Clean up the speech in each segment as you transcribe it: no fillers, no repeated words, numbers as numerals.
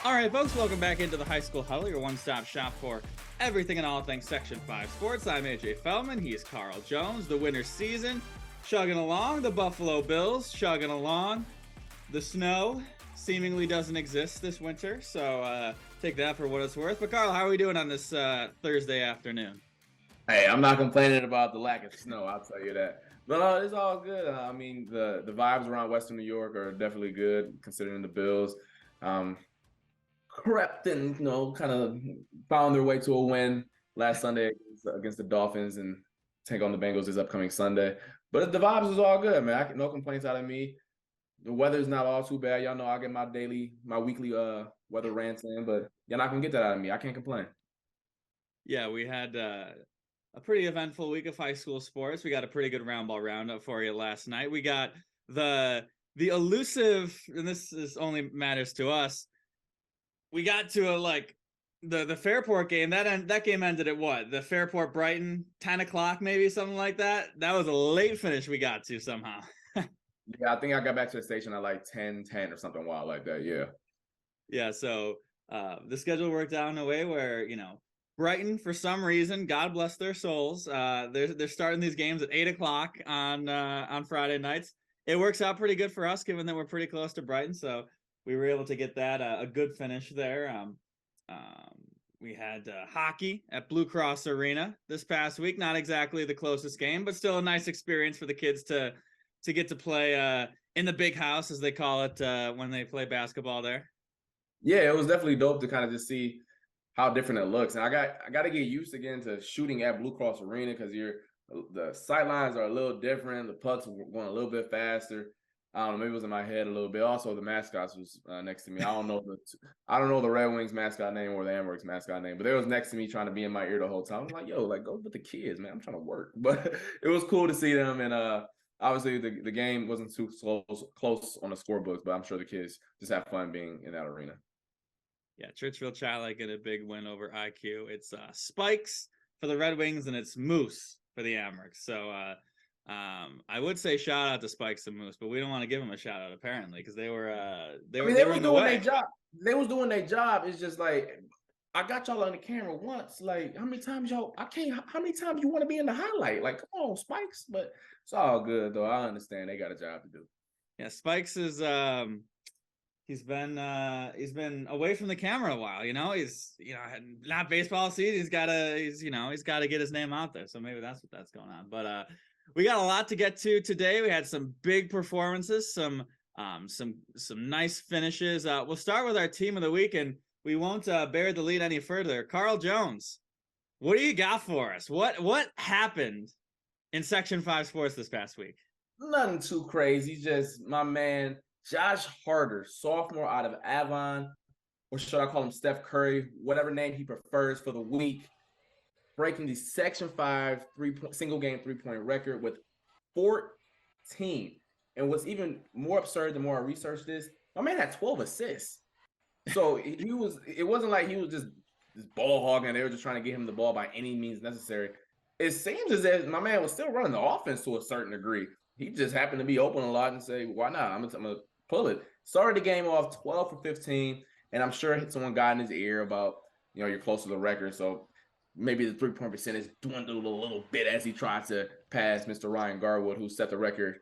All right, folks, welcome back into the High School Huddle, your one-stop shop for everything and all things Section 5 sports. I'm AJ Feldman. He's Carl Jones. The winter season chugging along. The Buffalo Bills chugging along. The snow seemingly doesn't exist this winter, so take that for what it's worth. But, Carl, how are we doing on this Thursday afternoon? Hey, I'm not complaining about the lack of snow, I'll tell you that. But it's all good. I mean, the vibes around Western New York are definitely good, considering the Bills crept and, kind of found their way to a win last Sunday against the Dolphins and take on the Bengals this upcoming Sunday. But the vibes is all good, man. No complaints out of me. The weather's not all too bad. Y'all know I get my weekly weather rants in, but y'all not gonna get that out of me. I can't complain. Yeah, we had a pretty eventful week of high school sports. We got a pretty good round ball roundup for you last night. We got the elusive, and this only matters to us. We got to the Fairport game. That game ended at what? The Fairport Brighton 10 o'clock, maybe something like that. That was a late finish we got to somehow. Yeah, I think I got back to the station at like 10:10 or something wild like that. Yeah. Yeah. So the schedule worked out in a way where Brighton, for some reason, God bless their souls, they're starting these games at 8 o'clock on Friday nights. It works out pretty good for us, given that we're pretty close to Brighton. So we were able to get that a good finish there. We had hockey at Blue Cross Arena this past week. Not exactly the closest game, but still a nice experience for the kids to get to play in the big house, as they call it, when they play basketball there. Yeah, it was definitely dope to kind of just see how different it looks. And I got to get used again to shooting at Blue Cross Arena because the sight lines are a little different. The pucks were going a little bit faster. I don't know, maybe it was in my head a little bit. Also, the mascots was next to me. I don't know the Red Wings mascot name or the Amherst mascot name, but they was next to me trying to be in my ear the whole time. I'm like, yo, go with the kids, man. I'm trying to work. But it was cool to see them. And obviously the game wasn't too close on the scorebooks, but I'm sure the kids just have fun being in that arena. Yeah, Churchville Chalik get a big win over IQ. It's Spikes for the Red Wings and it's Moose for the Amherst. So I would say shout out to Spikes and Moose, but we don't want to give them a shout out apparently because they were doing their job. They was doing their job. It's just like I got y'all on the camera once. Like how many times you want to be in the highlight? Like come on, Spikes. But it's all good though. I understand they got a job to do. Yeah, Spikes is he's been away from the camera a while. He's not baseball season. He's got to get his name out there. So maybe that's what that's going on. But we got a lot to get to today. We had some big performances, some nice finishes. We'll start with our team of the week, and we won't bury the lead any further. Carl Jones, what do you got for us? What happened in Section 5 sports this past week? Nothing too crazy. Just my man Josh Harder, sophomore out of Avon, or should I call him Steph Curry, whatever name he prefers for the week, breaking the Section 5 single game three-point record with 14. And what's even more absurd the more I researched this, my man had 12 assists. So it wasn't like he was just ball hogging. They were just trying to get him the ball by any means necessary. It seems as if my man was still running the offense to a certain degree. He just happened to be open a lot and say, why not? I'm gonna pull it. Started the game off 12 for 15, and I'm sure someone got in his ear about, you're close to the record, so maybe the three-point percentage dwindled a little bit as he tried to pass Mr. Ryan Garwood, who set the record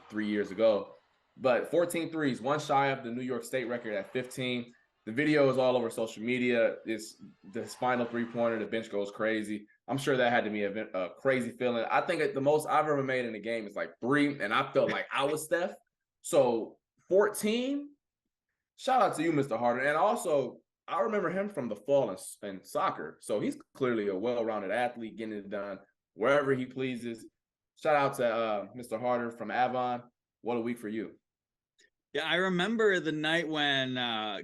3 years ago. But 14 threes, one shy of the New York State record at 15. The video is all over social media. It's this final three-pointer. The bench goes crazy. I'm sure that had to be a crazy feeling. I think the most I've ever made in a game is like 3, and I felt like I was Steph. So 14, shout out to you, Mr. Harder. And also, I remember him from the fall in soccer. So he's clearly a well-rounded athlete, getting it done wherever he pleases. Shout out to Mr. Harder from Avon. What a week for you. Yeah, I remember the night when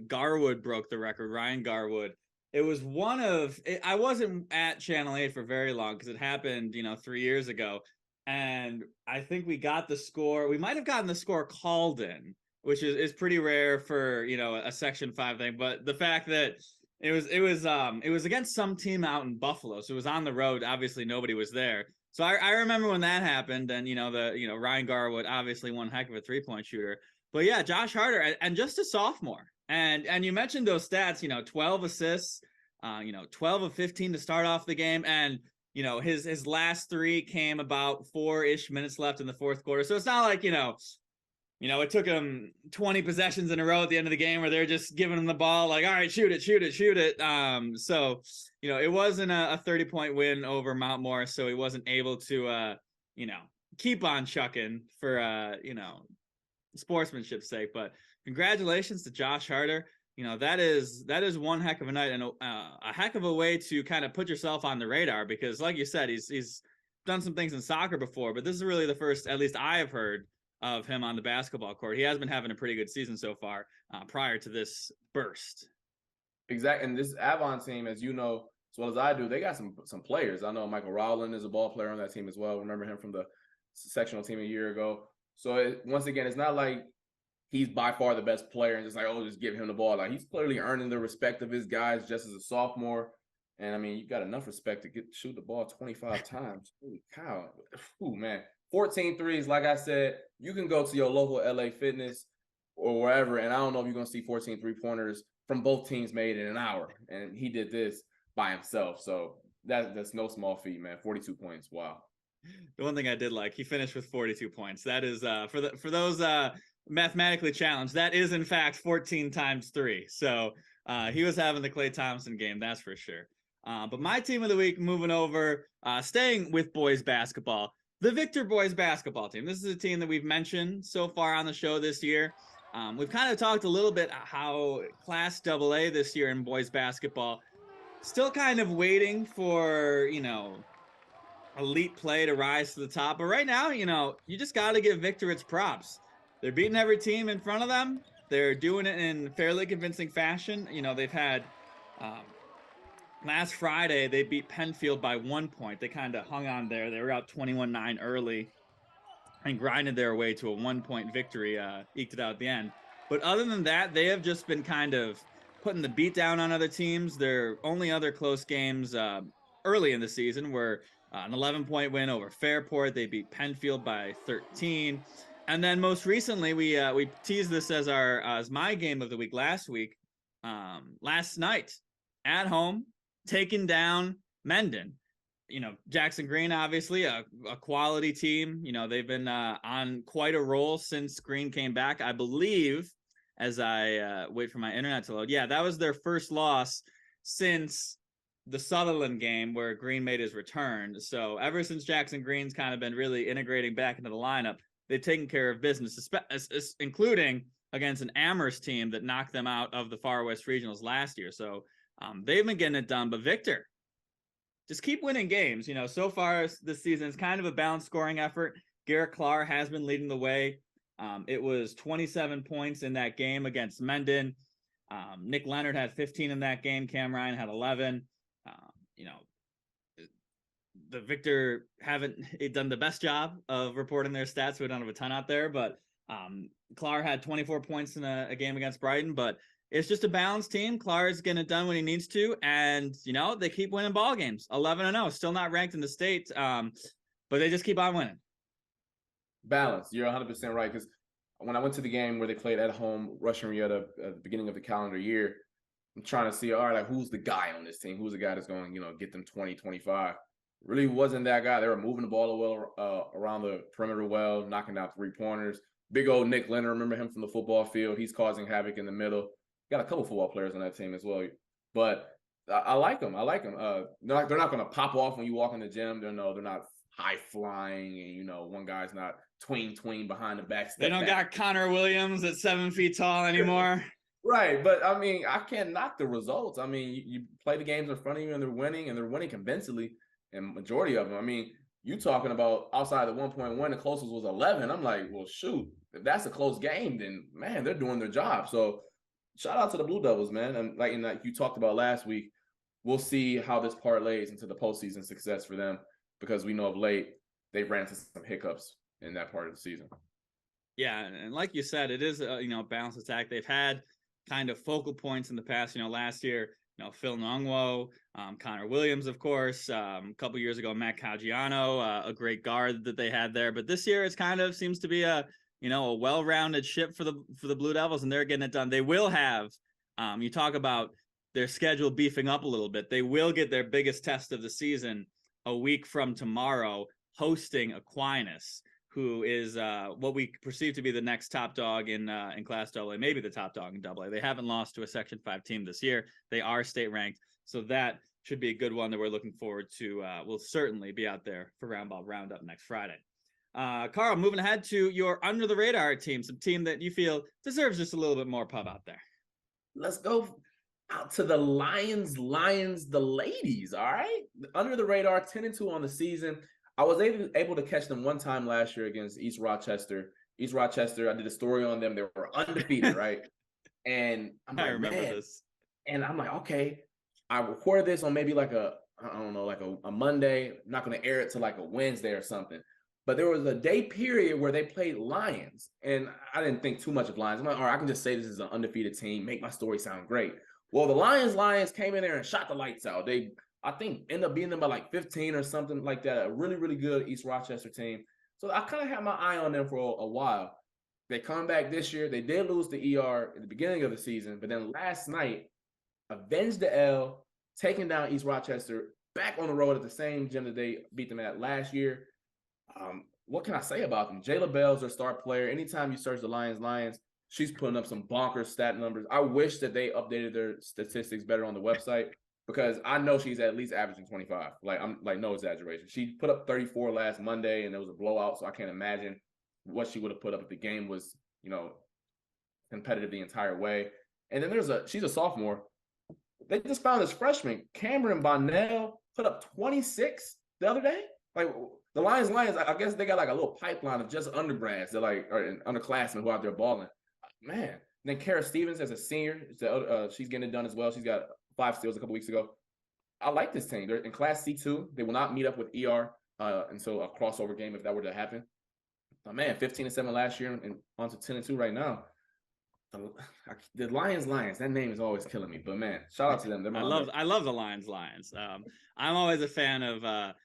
Garwood broke the record, Ryan Garwood. It was I wasn't at Channel 8 for very long because it happened, 3 years ago. And I think we got the score. We might have gotten the score called in, which is pretty rare for, a Section 5 thing. But the fact that it was against some team out in Buffalo. So it was on the road. Obviously, nobody was there. So I remember when that happened, and Ryan Garwood, obviously one heck of a 3-point shooter. But yeah, Josh Harder, and just a sophomore. And you mentioned those stats, 12 assists, 12 of 15 to start off the game. And, his last three came about 4-ish minutes left in the fourth quarter. So it's not like, it took him 20 possessions in a row at the end of the game where they're just giving him the ball like, all right, shoot it, shoot it, shoot it. So, it wasn't a 30-point win over Mount Morris. So he wasn't able to, keep on chucking for, sportsmanship's sake. But congratulations to Josh Harder. That is one heck of a night and a heck of a way to kind of put yourself on the radar, because like you said, he's done some things in soccer before, but this is really the first, at least I have heard, of him on the basketball court. He has been having a pretty good season so far prior to this burst. Exactly. And this Avon team, as you know, as well as I do, they got some players. I know Michael Rowland is a ball player on that team as well. Remember him from the sectional team a year ago. So once again, it's not like he's by far the best player and just like, oh, just give him the ball. Like, he's clearly earning the respect of his guys just as a sophomore. And I mean, you got enough respect to shoot the ball 25 times. Holy cow. Ooh, man. 14 threes, like I said, you can go to your local LA Fitness or wherever, and I don't know if you're going to see 14 3-pointers from both teams made in an hour. And he did this by himself. So that's no small feat, man. 42 points. Wow. The one thing I did like, he finished with 42 points. That is for those mathematically challenged, that is in fact 14 times 3. So he was having the Klay Thompson game, that's for sure. But my team of the week, moving over, staying with boys basketball, the Victor boys basketball team. This is a team that we've mentioned so far on the show this year. We've kind of talked a little bit how Class AA this year in boys basketball, still kind of waiting for, elite play to rise to the top. But right now, you just got to give Victor its props. They're beating every team in front of them. They're doing it in fairly convincing fashion. They've had last Friday, they beat Penfield by 1 point. They kind of hung on there. They were out 21-9 early and grinded their way to a 1-point victory, eked it out at the end. But other than that, they have just been kind of putting the beat down on other teams. Their only other close games early in the season were an 11-point win over Fairport. They beat Penfield by 13. And then most recently, we teased this as my game of the week last week. Last night, at home, taking down Mendon. Jackson Green, obviously a quality team. They've been on quite a roll since Green came back. I believe, as I wait for my internet to load, yeah, that was their first loss since the Sutherland game where Green made his return. So ever since Jackson Green's kind of been really integrating back into the lineup, they've taken care of business, including against an Amherst team that knocked them out of the Far West Regionals last year. So they've been getting it done. But Victor, just keep winning games. So far this season, it's kind of a balanced scoring effort. Garrett Clark has been leading the way. It was 27 points in that game against Mendon. Nick Leonard had 15 in that game. Cam Ryan had 11. The Victor haven't done the best job of reporting their stats. We don't have a ton out there, but Clark had 24 points in a game against Brighton. But it's just a balanced team. Clark's getting it done when he needs to, and they keep winning ball games. 11-0, still not ranked in the state, but they just keep on winning. Balance. You're 100% right, because when I went to the game where they played at home, Russian Rieta, at the beginning of the calendar year, I'm trying to see, all right, like, who's the guy on this team? Who's the guy that's going to, get them 20, 25? Really wasn't that guy. They were moving the ball well around the perimeter well, knocking out 3-pointers. Big old Nick Leonard, remember him from the football field? He's causing havoc in the middle. Got a couple football players on that team as well. But I like them. They're not going to pop off when you walk in the gym. They're not high flying, and one guy's not tween behind the back. They don't got Connor Williams at 7 feet tall anymore. Right, but I mean, I can't knock the results. I mean, you play the games in front of you, and they're winning convincingly, and majority of them. I mean, you talking about outside the 1-point win, the closest was 11. I'm like, well, shoot, if that's a close game, then man, they're doing their job. So, shout out to the Blue Devils, man. And like you talked about last week, we'll see how this parlays into the postseason success for them, because we know of late they've ran into some hiccups in that part of the season. Yeah, and like you said, it is a balanced attack. They've had kind of focal points in the past. Last year, Phil Nongwo, Connor Williams, of course. A couple years ago, Matt Caggiano, a great guard that they had there. But this year, it's kind of seems to be a a well-rounded ship for the Blue Devils, and they're getting it done. They will have, you talk about their schedule beefing up a little bit. They will get their biggest test of the season a week from tomorrow, hosting Aquinas, who is what we perceive to be the next top dog in Class AA, maybe the top dog in AA. They haven't lost to a Section 5 team this year. They are state ranked, so that should be a good one that we're looking forward to. We'll certainly be out there for Roundball Roundup next Friday. Carl, moving ahead to your under the radar team, some team that you feel deserves just a little bit more pub out there. Let's go out to the Lions, the ladies. All right, under the radar, 10-2 on the season. I was able to catch them one time last year against East Rochester. East Rochester, I did a story on them. They were undefeated, right? And I'm like, I remember this. And I'm like, okay, I recorded this on maybe like a Monday. I'm not going to air it to like a Wednesday or something. But there was a day period where they played Lions, and I didn't think too much of Lions. I'm like, all right, I can just say this is an undefeated team, make my story sound great. Well, the Lions came in there and shot the lights out. They, I think, ended up beating them by like 15 or something like that. A really, really good East Rochester team. So I kind of had my eye on them for a while. They come back this year. They did lose the ER at the beginning of the season, but then last night, avenged the L, taking down East Rochester, back on the road at the same gym that they beat them at last year. What can I say about them? Jayla Bell's their star player. Anytime you search the Lions, she's putting up some bonkers stat numbers. I wish that they updated their statistics better on the website, because I know she's at least averaging 25. I'm no exaggeration. She put up 34 last Monday, and it was a blowout, so I can't imagine what she would have put up if the game was, competitive the entire way. And then she's a sophomore. They just found this freshman, Cameron Bonnell, put up 26 the other day. Like, the Lions, I guess they got like a little pipeline of just undergrads that or underclassmen who are out there balling. Man. And then Kara Stevens as a senior, she's getting it done as well. She's got 5 steals a couple weeks ago. I like this team. They're in Class C2. They will not meet up with ER, and so a crossover game if that were to happen. But man, 15-7 last year and on to 10-2 right now. The Lions, that name is always killing me. But man, shout out to them. I love the Lions. I'm always a fan of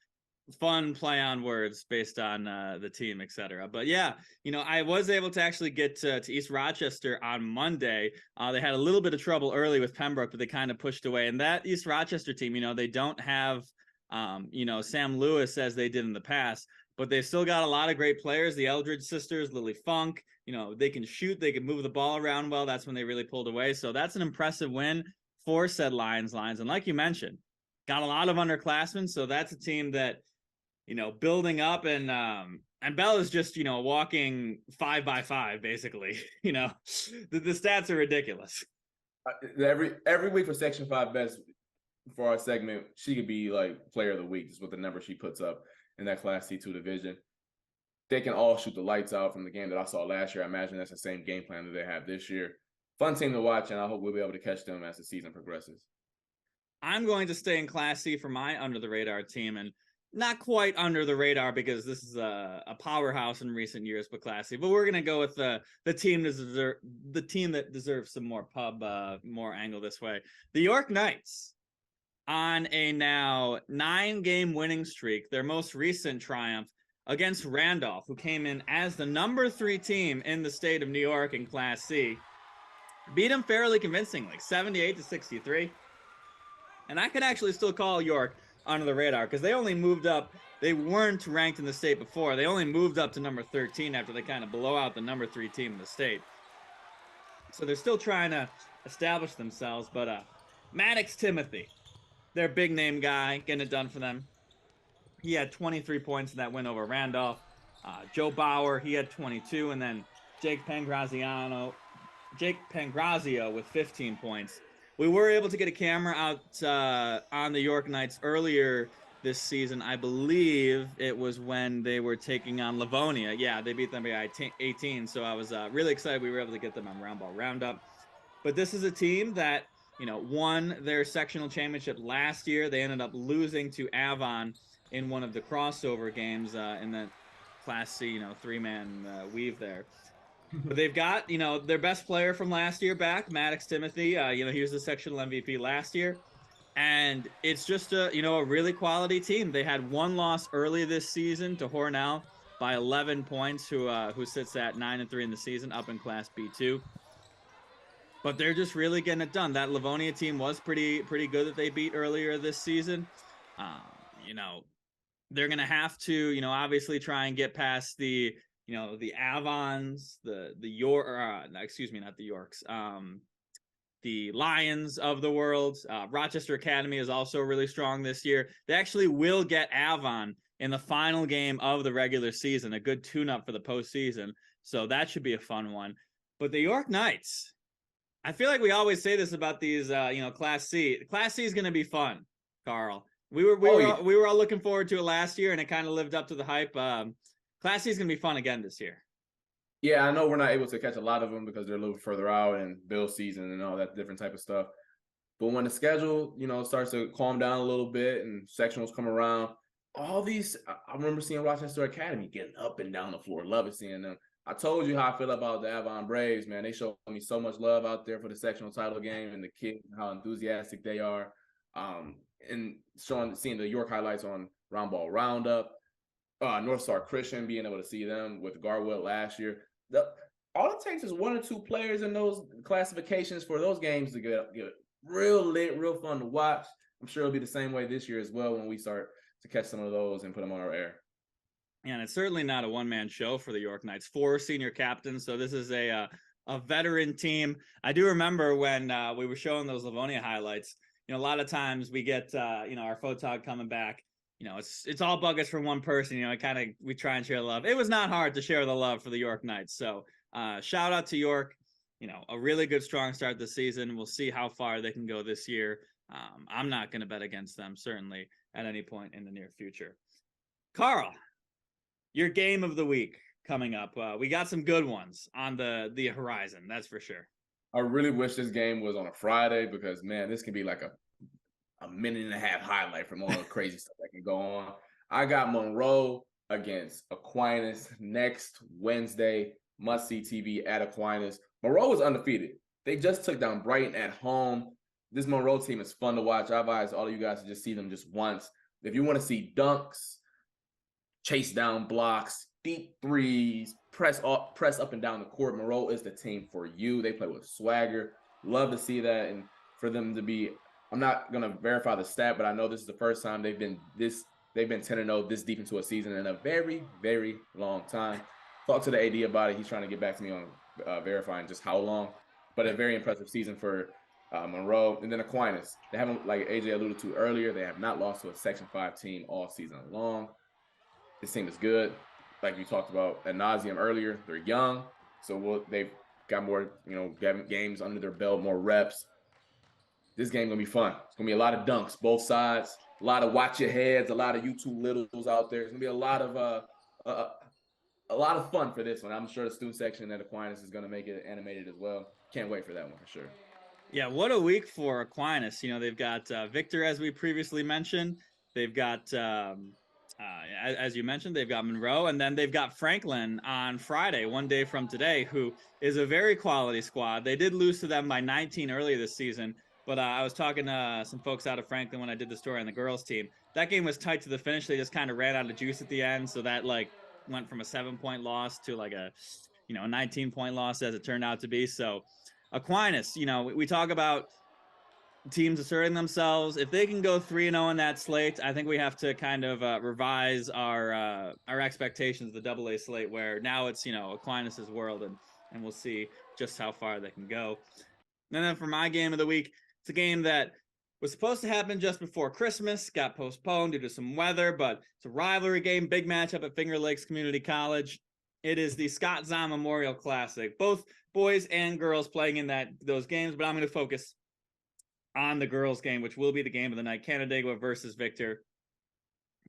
fun play on words based on the team, etc. But yeah, I was able to actually get to East Rochester on Monday. They had a little bit of trouble early with Pembroke, but they kind of pushed away. And that East Rochester team, they don't have Sam Lewis as they did in the past, but they've still got a lot of great players. The Eldridge sisters, Lily Funk, they can shoot, they can move the ball around well. That's when they really pulled away. So that's an impressive win for said Lions. And like you mentioned, got a lot of underclassmen. So that's a team that, building up, and Bella's just, walking 5x5 basically. The stats are ridiculous. Every week for Section 5 Best for our segment, she could be like player of the week just with the number she puts up in that Class C2 division. They can all shoot the lights out from the game that I saw last year. I imagine that's the same game plan that they have this year. Fun team to watch, and I hope we'll be able to catch them as the season progresses. I'm going to stay in Class C for my under the radar team, and not quite under the radar because this is a powerhouse in recent years, but Class C. But we're gonna go with the team that deserves some more pub, more angle this way. The York Knights, on a now 9-game winning streak. Their most recent triumph against Randolph, who came in as the number 3 team in the state of New York in Class C, beat them fairly convincingly, 78-63. And I could actually still call York under the radar because they only moved up. They weren't ranked in the state before. They only moved up to number 13 after they kind of blow out the number 3 team in the state. So they're still trying to establish themselves. But Maddox Timothy, their big name guy, getting it done for them. He had 23 points in that win over Randolph. Joe Bauer, he had 22. And then Jake Pangrazio with 15 points. We were able to get a camera out on the York Knights earlier this season. I believe it was when they were taking on Livonia. Yeah, they beat them by 18. So I was really excited we were able to get them on Roundball Roundup. But this is a team that, won their sectional championship last year. They ended up losing to Avon in one of the crossover games in the Class C, 3-man weave there. But they've got, their best player from last year back, Maddox Timothy. He was the sectional MVP last year. And it's just a really quality team. They had one loss early this season to Hornell. by 11 points, who sits at 9-3 in the season, up in Class B2. But they're just really getting it done. That Livonia team was pretty good that they beat earlier this season. You know, they're going to have to, you know, obviously try and get past the, you know, the Avons, the York, excuse me, not the Yorks, the Lions of the world. Rochester Academy is also really strong this year. They actually will get Avon in the final game of the regular season, a good tune-up for the postseason. So that should be a fun one. But the York Knights, I feel like we always say this about these, you know, Class C. Class C is going to be fun, Carl. We were all looking forward to it last year, and it kind of lived up to the hype. Class C is going to be fun again this year. Yeah, I know we're not able to catch a lot of them because they're a little further out and bill season and all that different type of stuff. But when the schedule, you know, starts to calm down a little bit and sectionals come around, all these, I remember seeing Rochester Academy getting up and down the floor. Love it seeing them. I told you how I feel about the Avon Braves, man. They showed me so much love out there for the sectional title game and the kids, how enthusiastic they are. And seeing the York highlights on Round Ball Roundup, North Star Christian, being able to see them with Garwood last year. All it takes is one or two players in those classifications for those games to get real lit, real fun to watch. I'm sure it'll be the same way this year as well when we start to catch some of those and put them on our air. And it's certainly not a one-man show for the York Knights. 4 senior captains, so this is a veteran team. I do remember when we were showing those Livonia highlights. You know, a lot of times we get you know, our photog coming back. You know, it's all buckets from one person. You know, we try and share the love. It was not hard to share the love for the York Knights. So shout out to York. You know, a really good, strong start this season. We'll see how far they can go this year. I'm not going to bet against them, certainly, at any point in the near future. Carl, your game of the week coming up. We got some good ones on the horizon, that's for sure. I really wish this game was on a Friday because, man, this can be like a minute and a half highlight from all the crazy stuff that can go on. I got Monroe against Aquinas next Wednesday. Must-see TV at Aquinas. Monroe is undefeated. They just took down Brighton at home. This Monroe team is fun to watch. I advise all of you guys to just see them just once. If you want to see dunks, chase down blocks, deep threes, press up and down the court, Monroe is the team for you. They play with swagger. Love to see that. And for them to be, I'm not going to verify the stat, but I know this is the first time they've been 10-0 this deep into a season in a very, very long time. Talk to the AD about it. He's trying to get back to me on verifying just how long, but a very impressive season for Monroe. And then Aquinas, they haven't, like AJ alluded to earlier, they have not lost to a Section 5 team all season long. This team is good. Like we talked about ad nauseum earlier, they're young, so they've got more, you know, games under their belt, more reps. This game gonna be fun. It's gonna be a lot of dunks, both sides, a lot of watch your heads, a lot of YouTube littles out there. It's gonna be a lot of fun for this one. I'm sure the student section at Aquinas is gonna make it animated as well. Can't wait for that one for sure. Yeah, what a week for Aquinas. You know, they've got Victor, as we previously mentioned. They've got, as you mentioned, they've got Monroe, and then they've got Franklin on Friday, one day from today, who is a very quality squad. They did lose to them by 19 earlier this season, but I was talking to some folks out of Franklin when I did the story on the girls team. That game was tight to the finish. They just kind of ran out of juice at the end, so that went from a 7-point loss to a 19-point loss as it turned out to be. So Aquinas, you know, we talk about teams asserting themselves. If they can go 3-0 in that slate, I think we have to kind of revise our expectations of the AA slate, where now it's, you know, Aquinas' world, and we'll see just how far they can go. And then for my game of the week, it's a game that was supposed to happen just before Christmas, got postponed due to some weather, but it's a rivalry game, big matchup at Finger Lakes Community College. It is the Scott Zahn Memorial Classic. Both boys and girls playing in those games, but I'm going to focus on the girls' game, which will be the game of the night, Canandaigua versus Victor.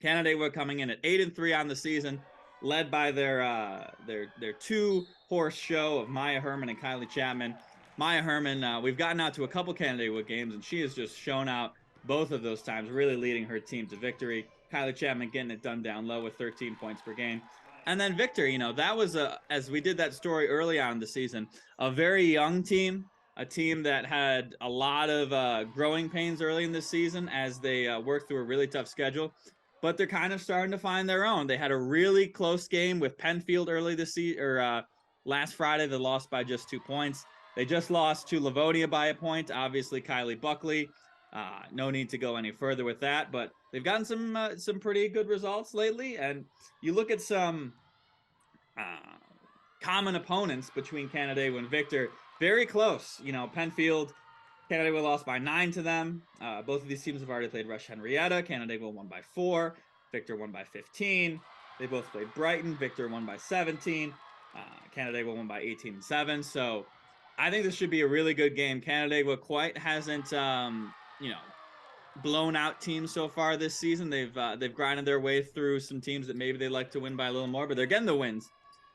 Canandaigua coming in at 8-3 on the season, led by their 2-horse show of Maya Herman and Kylie Chapman. Maya Herman, we've gotten out to a couple Canandaigua games, and she has just shown out both of those times, really leading her team to victory. Kylie Chapman getting it done down low with 13 points per game. And then Victor, you know, that was, as we did that story early on in the season, a very young team, a team that had a lot of growing pains early in this season as they worked through a really tough schedule. but they're kind of starting to find their own. They had a really close game with Penfield early this season, or last Friday. They lost by just 2 points. They just lost to Livonia by a point. Obviously, Kylie Buckley. No need to go any further with that, but they've gotten some pretty good results lately. And you look at some common opponents between Canandaigua and Victor, very close. You know, Penfield, Canandaigua lost by 9 to them. Both of these teams have already played Rush Henrietta. Canandaigua won by 4. Victor won by 15. They both played Brighton. Victor won by 17. Canandaigua won by 18-7. So I think this should be a really good game. Canandaigua quite hasn't, blown out teams so far this season. They've grinded their way through some teams that maybe they'd like to win by a little more, but they're getting the wins.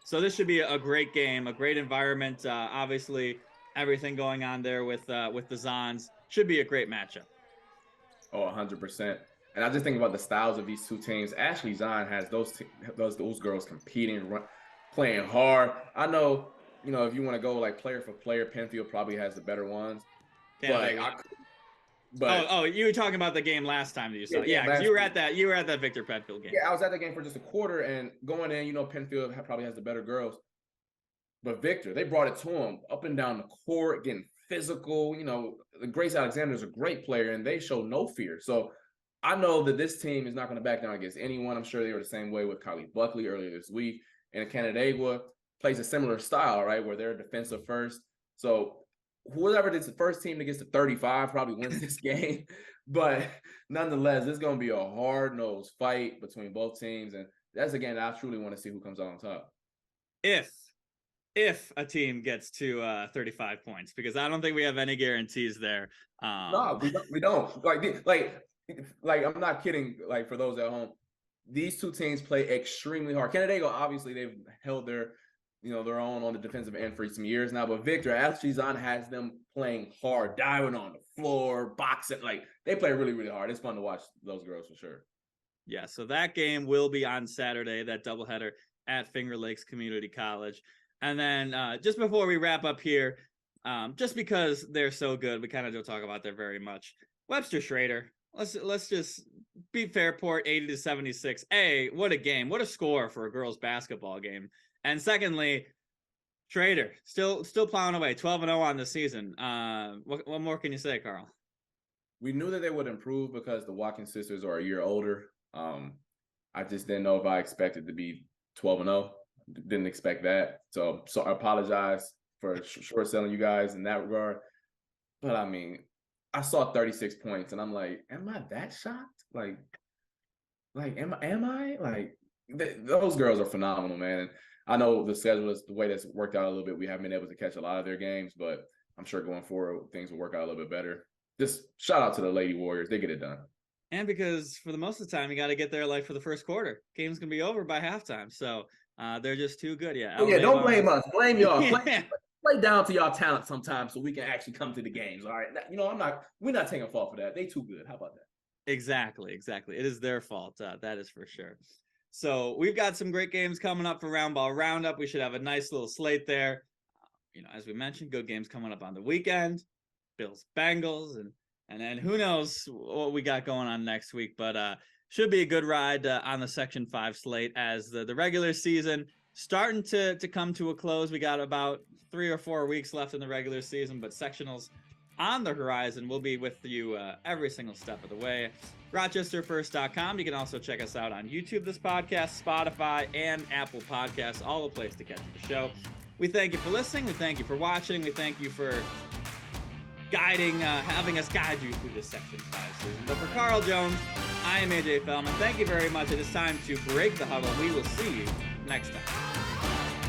So this should be a great game, a great environment. Obviously, everything going on there with the Zons should be a great matchup. Oh, 100%. And I just think about the styles of these two teams. Ashley Zon has those girls competing, playing hard. I know, if you want to go like player for player, Penfield probably has the better ones. But you were talking about the game last time that you saw. Yeah, because you were at that Victor Penfield game. Yeah, I was at that game for just a quarter, and going in, Penfield probably has the better girls. But Victor, they brought it to him up and down the court, getting physical. Grace Alexander is a great player, and they show no fear. So I know that this team is not going to back down against anyone. I'm sure they were the same way with Kylie Buckley earlier this week. And Canandaigua plays a similar style, right, where they're defensive first. So whoever is the first team that gets to 35 probably wins this game. But nonetheless, it's going to be a hard-nosed fight between both teams. And that's a game that I truly want to see who comes out on top. If a team gets to 35 points, because I don't think we have any guarantees there. No, we don't. Like I'm not kidding. Like, for those at home, these two teams play extremely hard. Canandaigua, obviously, they've held their own on the defensive end for some years now. But Victor, Ashley Zon has them playing hard, diving on the floor, boxing. Like, they play really, really hard. It's fun to watch those girls for sure. Yeah, so that game will be on Saturday, that doubleheader at Finger Lakes Community College. And then just before we wrap up here, just because they're so good, we kind of don't talk about them very much. Webster Schrader, let's just beat Fairport 80-76. What a game. What a score for a girls basketball game. And secondly, Schrader still plowing away, 12-0 on the season. What more can you say, Carl? We knew that they would improve because the Watkins sisters are a year older. I just didn't know if I expected to be 12-0. Didn't expect that. So I apologize for short selling you guys in that regard. But I mean, I saw 36 points and I'm like, am I that shocked? Like am I? Like, those girls are phenomenal, man. And I know the schedule is the way that's worked out a little bit. We haven't been able to catch a lot of their games, but I'm sure going forward, things will work out a little bit better. Just shout out to the Lady Warriors. They get it done. And because for the most of the time, you got to get there like for the first quarter. Game's going to be over by halftime. So they're just too good. Yeah. Oh, yeah, don't blame us. Blame y'all. Play down to y'all talent sometimes so we can actually come to the games. All right. We're not taking fault for that. They too good. How about that? Exactly. It is their fault. That is for sure. So we've got some great games coming up for Round Ball Roundup. We should have a nice little slate there. As we mentioned, good games coming up on the weekend. Bills, Bengals, and then who knows what we got going on next week. But should be a good ride on the Section 5 slate as the regular season starting to come to a close. We got about 3 or 4 weeks left in the regular season, but sectionals on the horizon. We'll be with you every single step of the way. RochesterFirst.com. You can also check us out on YouTube, this podcast, Spotify, and Apple Podcasts, all the place to catch the show. We thank you for listening. We thank you for watching. We thank you for having us guide you through this Section 5 season. But for Carl Jones, I am AJ Fellman. Thank you very much. It is time to break the huddle. We will see you next time.